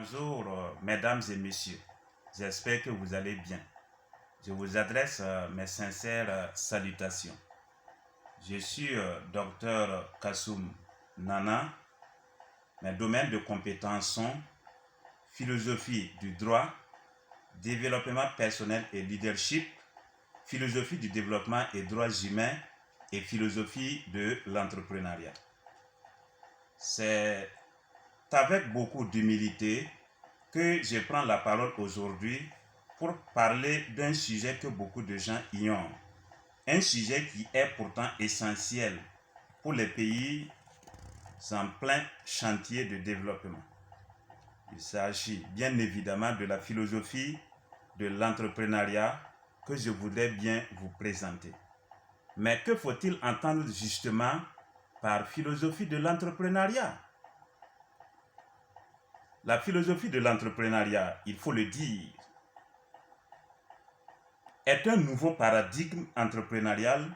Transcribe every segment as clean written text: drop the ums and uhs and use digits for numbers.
Bonjour, mesdames et messieurs. J'espère que vous allez bien. Je vous adresse mes sincères salutations. Je suis Dr Kassoum Nana. Mes domaines de compétences sont philosophie du droit, développement personnel et leadership, philosophie du développement et droits humains et philosophie de l'entrepreneuriat. C'est avec beaucoup d'humilité que je prends la parole aujourd'hui pour parler d'un sujet que beaucoup de gens ignorent. Un sujet qui est pourtant essentiel pour les pays en plein chantier de développement. Il s'agit bien évidemment de la philosophie de l'entrepreneuriat que je voudrais bien vous présenter. Mais que faut-il entendre justement par philosophie de l'entrepreneuriat? La philosophie de l'entrepreneuriat, il faut le dire, est un nouveau paradigme entrepreneurial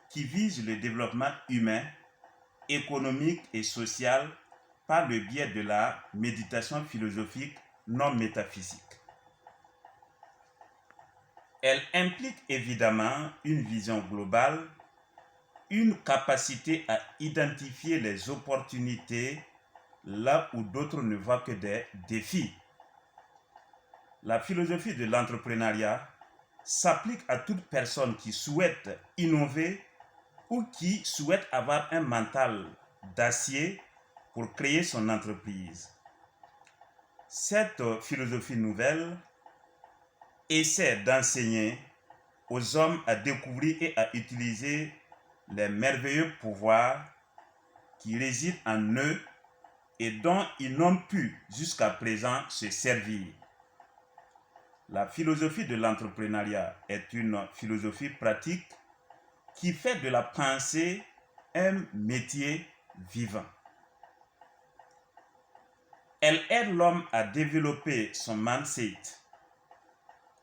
qui vise le développement humain, économique et social par le biais de la méditation philosophique non métaphysique. Elle implique évidemment une vision globale, une capacité à identifier les opportunités là où d'autres ne voient que des défis. La philosophie de l'entrepreneuriat s'applique à toute personne qui souhaite innover ou qui souhaite avoir un mental d'acier pour créer son entreprise. Cette philosophie nouvelle essaie d'enseigner aux hommes à découvrir et à utiliser les merveilleux pouvoirs qui résident en eux et dont ils n'ont pu jusqu'à présent se servir. La philosophie de l'entrepreneuriat est une philosophie pratique qui fait de la pensée un métier vivant. Elle aide l'homme à développer son mindset,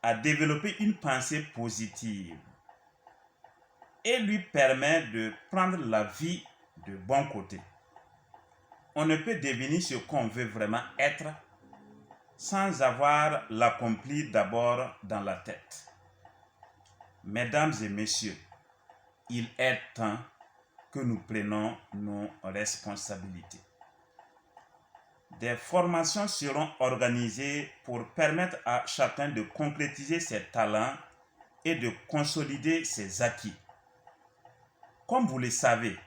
à développer une pensée positive et lui permet de prendre la vie de bon côté. On ne peut devenir ce qu'on veut vraiment être sans avoir l'accompli d'abord dans la tête. Mesdames et messieurs, il est temps que nous prenions nos responsabilités. Des formations seront organisées pour permettre à chacun de concrétiser ses talents et de consolider ses acquis. Comme vous le savez,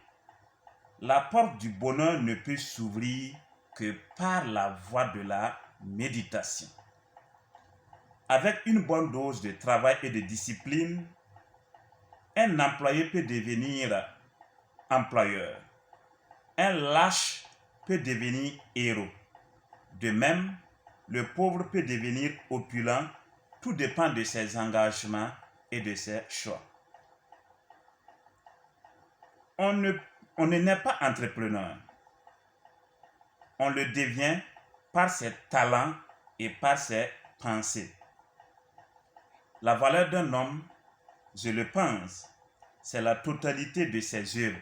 la porte du bonheur ne peut s'ouvrir que par la voie de la méditation. Avec une bonne dose de travail et de discipline, un employé peut devenir employeur. Un lâche peut devenir héros. De même, le pauvre peut devenir opulent. Tout dépend de ses engagements et de ses choix. On ne naît pas entrepreneur. On le devient par ses talents et par ses pensées. La valeur d'un homme, je le pense, c'est la totalité de ses œuvres.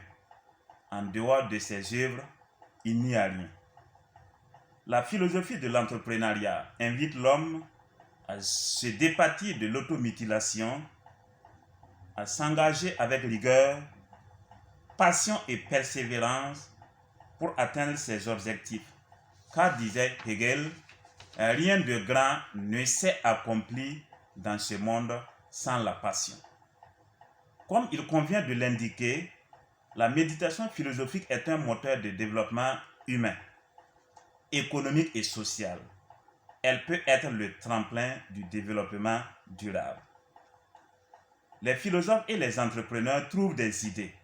En dehors de ses œuvres, il n'y a rien. La philosophie de l'entrepreneuriat invite l'homme à se départir de l'automutilation, à s'engager avec rigueur, passion et persévérance pour atteindre ses objectifs. Car disait Hegel, rien de grand ne s'est accompli dans ce monde sans la passion. Comme il convient de l'indiquer, la méditation philosophique est un moteur de développement humain, économique et social. Elle peut être le tremplin du développement durable. Les philosophes et les entrepreneurs trouvent des idées,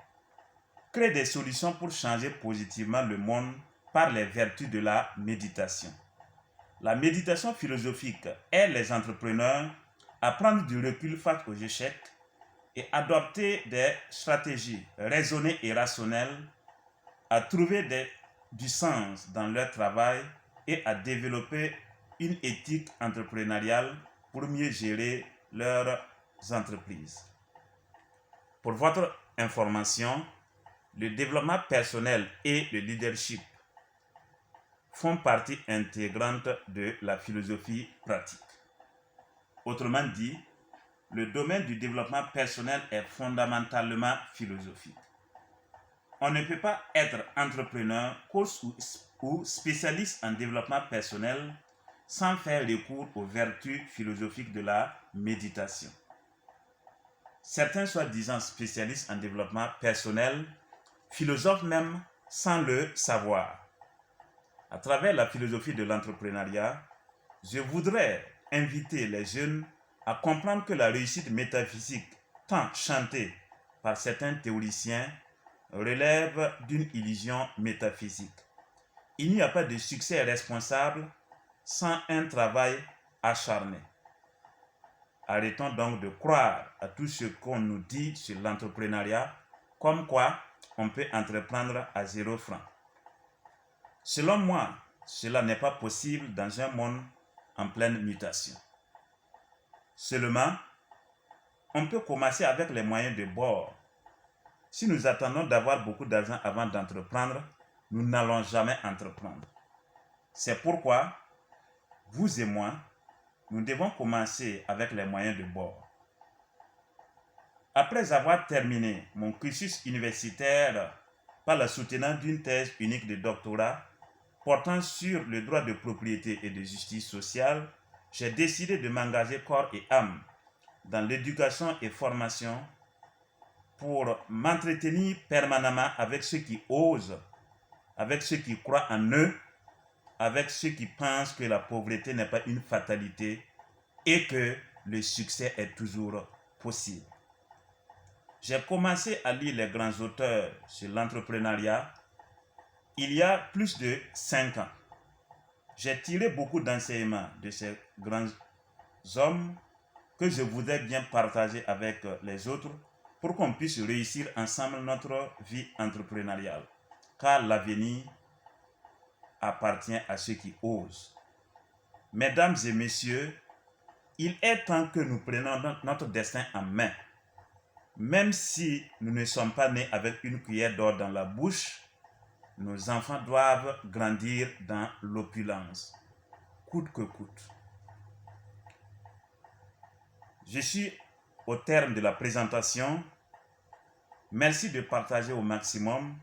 créent des solutions pour changer positivement le monde par les vertus de la méditation. La méditation philosophique aide les entrepreneurs à prendre du recul face aux échecs et adopter des stratégies raisonnées et rationnelles, à trouver du sens dans leur travail et à développer une éthique entrepreneuriale pour mieux gérer leurs entreprises. Pour votre information, le développement personnel et le leadership font partie intégrante de la philosophie pratique. Autrement dit, le domaine du développement personnel est fondamentalement philosophique. On ne peut pas être entrepreneur, coach ou spécialiste en développement personnel sans faire recours aux vertus philosophiques de la méditation. Certains soi-disant spécialistes en développement personnel, philosophes même sans le savoir. À travers la philosophie de l'entrepreneuriat, je voudrais inviter les jeunes à comprendre que la réussite métaphysique, tant chantée par certains théoriciens, relève d'une illusion métaphysique. Il n'y a pas de succès responsable sans un travail acharné. Arrêtons donc de croire à tout ce qu'on nous dit sur l'entrepreneuriat, comme quoi on peut entreprendre à 0 franc. Selon moi, cela n'est pas possible dans un monde en pleine mutation. Seulement, on peut commencer avec les moyens de bord. Si nous attendons d'avoir beaucoup d'argent avant d'entreprendre, nous n'allons jamais entreprendre. C'est pourquoi, vous et moi, nous devons commencer avec les moyens de bord. Après avoir terminé mon cursus universitaire par la soutenance d'une thèse unique de doctorat portant sur le droit de propriété et de justice sociale, j'ai décidé de m'engager corps et âme dans l'éducation et formation pour m'entretenir permanemment avec ceux qui osent, avec ceux qui croient en eux, avec ceux qui pensent que la pauvreté n'est pas une fatalité et que le succès est toujours possible. J'ai commencé à lire les grands auteurs sur l'entrepreneuriat il y a plus de 5 ans. J'ai tiré beaucoup d'enseignements de ces grands hommes que je voudrais bien partager avec les autres pour qu'on puisse réussir ensemble notre vie entrepreneuriale. Car l'avenir appartient à ceux qui osent. Mesdames et messieurs, il est temps que nous prenions notre destin en main. Même si nous ne sommes pas nés avec une cuillère d'or dans la bouche, nos enfants doivent grandir dans l'opulence, coûte que coûte. Je suis au terme de la présentation. Merci de partager au maximum.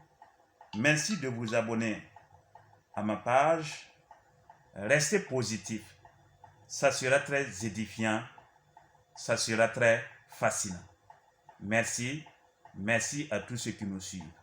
Merci de vous abonner à ma page. Restez positif. Ça sera très édifiant. Ça sera très fascinant. Merci. Merci à tous ceux qui nous suivent.